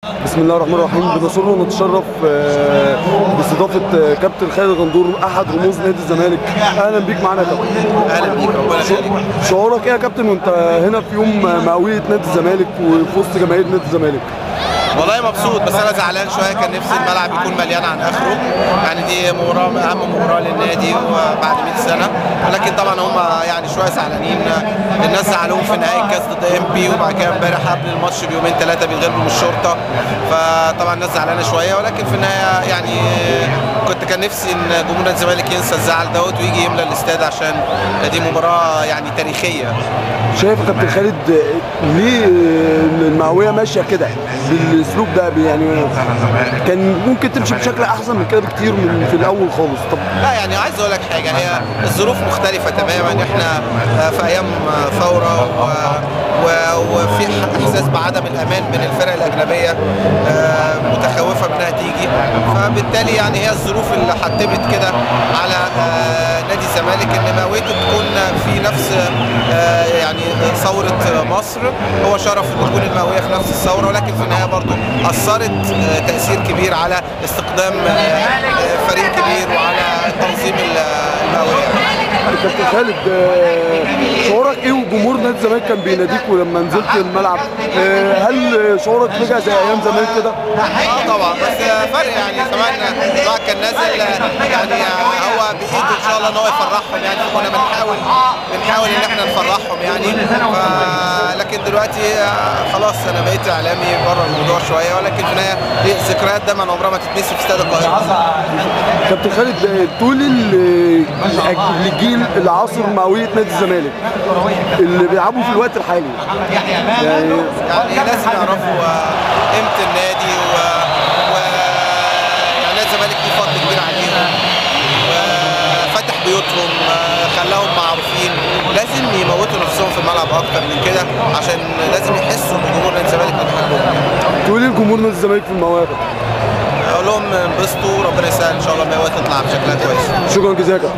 بسم الله الرحمن الرحيم. بنسر ونتشرف باستضافه كابتن خالد غندور احد رموز نادي الزمالك. اهلا بيك معانا يا كابتن. اهلا بيك، ربنا يخليك. شعورك ايه يا كابتن وانت هنا في يوم مئويه نادي الزمالك وفي وسط جماهير نادي الزمالك؟ والله مبسوط، بس انا زعلان شويه. كان نفسي الملعب يكون مليان عن اخره، يعني دي مباراه اهم مباراه للنادي وبعد 100 سنه، ولكن طبعا هم يعني شويه زعلانين. الناس زعلوهم في نهائي الكاس ضد امبي، وبعد كده امبارح قبل الماتش بيومين ثلاثه بيتغلبوا من الشرطه، فطبعا الناس زعلانه شويه. ولكن في النهايه يعني كان نفسي ان جمهور الزمالك ينسى الزعل دوت ويجي يملى الاستاد، عشان دي مباراه يعني تاريخيه. شايف يا كابتن خالد ليه المئويه ماشيه كده بالاسلوب ده؟ يعني كان ممكن تمشي بشكل احسن من كده بكتير من في الاول خالص. طب لا يعني عايز اقول لك حاجه، هي الظروف مختلفه تماما. احنا في ايام ثوره وفي احساس بعدم الامان من الفرق الاجنبيه، متخوفه منها تيجي، فبالتالي يعني هي الظروف اللي حتمت كده على نادي الزمالك ان مئويته تكون في نفس يعني ثوره مصر. هو شرف ان تكون المئويه في نفس الثوره، ولكن في النهايه برضه اثرت تاثير كبير على استقدام فريق كبير وعلى تنظيم المئويه. كابتن خالد، شعورك ايه وجمهور نادي الزمالك كان بيناديك ولما نزلت الملعب؟ هل شعورك رجع زي ايام زمان كده؟ طبعا، بس فرق يعني زمان الواحد كان نازل يعني هو بايده ان شاء الله ان هو يفرحهم، يعني كنا بنحاول ان احنا نفرحهم يعني. لكن دلوقتي خلاص انا بقيت اعلامي بره الموضوع شويه، ولكن في النهايه دي ذكريات دايما عمرها ما تتنسي في استاد القاهره. كابتن خالد، تقول للجيل اللي عاصر مئويه نادي الزمالك اللي بيلعبوا في الوقت الحالي يعني لازم يعرفوا قيمه النادي يعني نادي الزمالك ليه فضل كبير عليهم، وفتح بيوتهم، خلاهم معروفين. لازم يموتوا نفسهم في الملعب اكتر من كده، عشان لازم يحسوا ان جمهور نادي الزمالك اللي بيحبهم. تقول لجمهور نادي الزمالك في المواقف؟ اقول لهم انبسطوا، ربنا يسهل ان شاء الله المواقف تطلع بشكلها كويس. شكرا جزيلا.